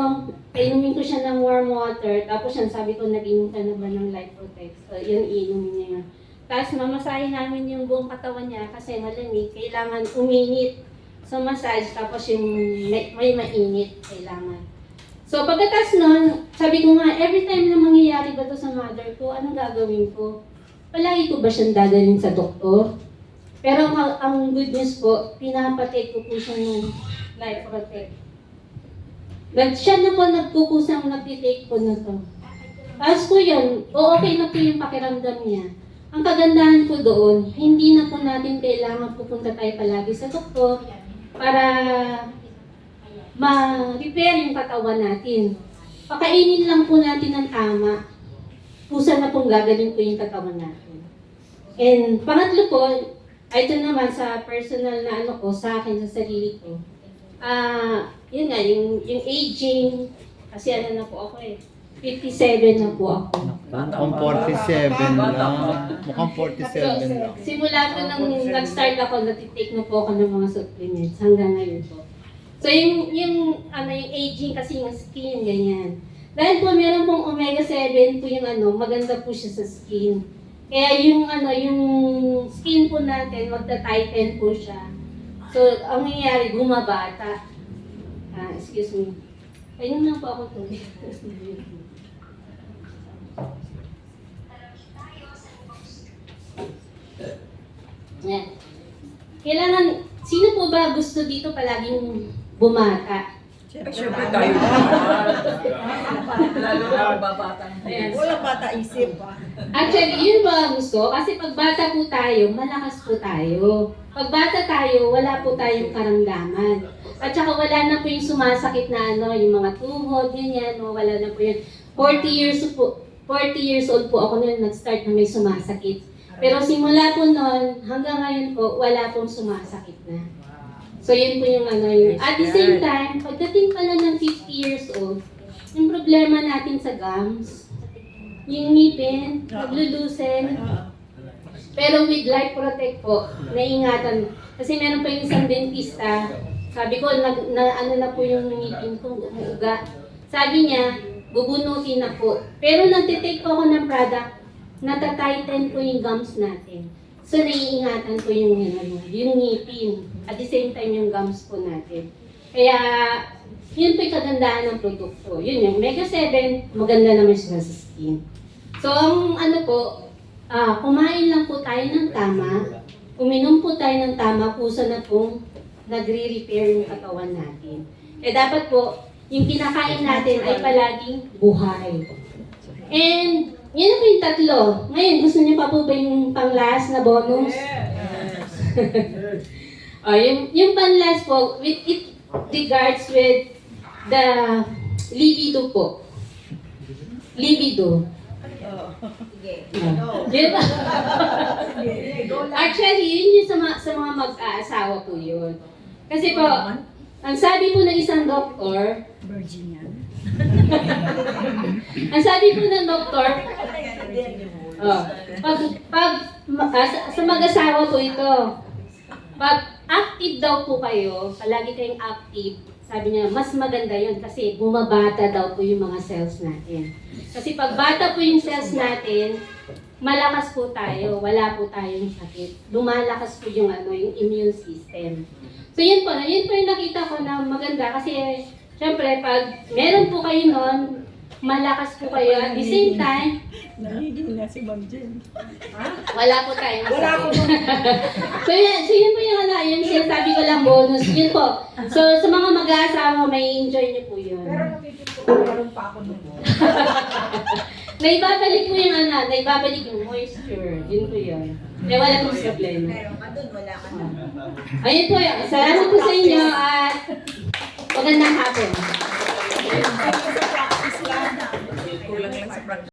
inumin ko siya ng warm water, tapos yan sabi ko, nag-inom ka na ba ng Life Protect? So yun, inumin niya yun. Tapos mamasahin namin yung buong katawan niya kasi malamig, kailangan uminit. So massage, tapos yung may mainit kailangan. So pagkatapos nun, sabi ko nga, every time na mangyayari ba to sa mother ko, anong gagawin ko? Palagi ko ba siyang dadalhin sa doktor? Pero ang good news po, pinapatake ko po siya ng Life Protect. Siya na po nagkukusang nagtitake po na to. Tapos po yun, okay na po yung pakiramdam niya. Ang kagandahan po doon, hindi na po natin kailangan pupunta tayo palagi sa doktor para ma-repair yung katawan natin. Pakainin lang po natin ng tama. Pusa na pong gagaling po yung katawan natin. And pangatlo po, ito naman sa personal na ano ko, sa akin, sa sarili ko. Yun nga, yung aging, kasi ano na po ako 57 na po ako. Mukhang 47 lang. Mukhang 47 lang. Simula po nang nag-start ako, natitake na po ako ng mga supplements hanggang ngayon po. So yung aging kasi yung skin, ganyan. Dahil po meron pong omega-7 po yung maganda po siya sa skin. Kaya yung skin po natin, magta-tighten po siya. So ang nangyayari, gumabata. Excuse me. Ayun lang po ako tubig. Yan. Kailangan, sino po ba gusto dito palaging bumata? Siyempre tayo. Lalo na babata. Ayan. Walang bata isip. Actually, yun ba ang gusto? Kasi pag bata po tayo, malakas po tayo. Pag bata tayo, wala po tayong karamdaman. At saka wala na po yung sumasakit na yung mga tuhod, ganyan, wala na po yun. 40 years old po ako nung nag-start na may sumasakit. Pero simula po noon, hanggang ngayon po, wala pong sumasakit na. So yun po yung yun. At the same time, pagdating pala ng 50 years old, yung problema natin sa gums, yung ngipin, naglulusen. Pero with Life Protect po, naingatan. Kasi meron pa yung isang dentista, sabi ko, ano na po yung ngipin ko, umuuga. Sabi niya, bubunutin na po. Pero nagtitake po ako ng product, natatighten po yung gums natin. So, naiingatan po yung ngipin. At the same time, yung gums po natin. Kaya, yun po yung kagandahan ng produkto. Yun yung Omega 7, maganda naman siya sa skin. So, ang ano po, kumain lang po tayo ng tama, uminom po tayo ng tama, kusa na pong nagre-repair yung katawan natin. Eh dapat po, yung kinakain natin ay palaging buhay. And, yun na po yung tatlo. Ngayon, gusto niyo pa po ba yung pang-last na bonus? Yung pang-last po, with it regards with the libido po. Libido. Yun ba? Actually, yun yung sa mga mag-aasawa po yun. Kasi po, ang sabi po ng isang doktor, Virgin yan. ang sabi po ng doktor, sa mag-asawa po ito, pag active daw po kayo, palagi kayong active, sabi niya, mas maganda yun kasi bumabata daw po yung mga cells natin. Kasi pag bata po yung cells natin, malakas po tayo, wala po tayong sakit. Lumalakas po yung immune system. So yun po yung nakita ko na maganda kasi syempre pag meron po kayo nun, malakas po kayo at the same time, Nahihigil na si Ma'am Jen. wala po tayong sakit. Wala ako So yun po yung sinasabi ko lang bonus. Yun po. So sa mga mag-aasawa, may enjoy niyo po yun. Pero nakikita ko, meron pa ako nun. Naibabalik po yung naibabalik yung moisture. Yun po yun. Kaya wala pong problema. Meron ka dun, wala ka na. Ayun po yun. Salamat po sa inyo at magandang hapon.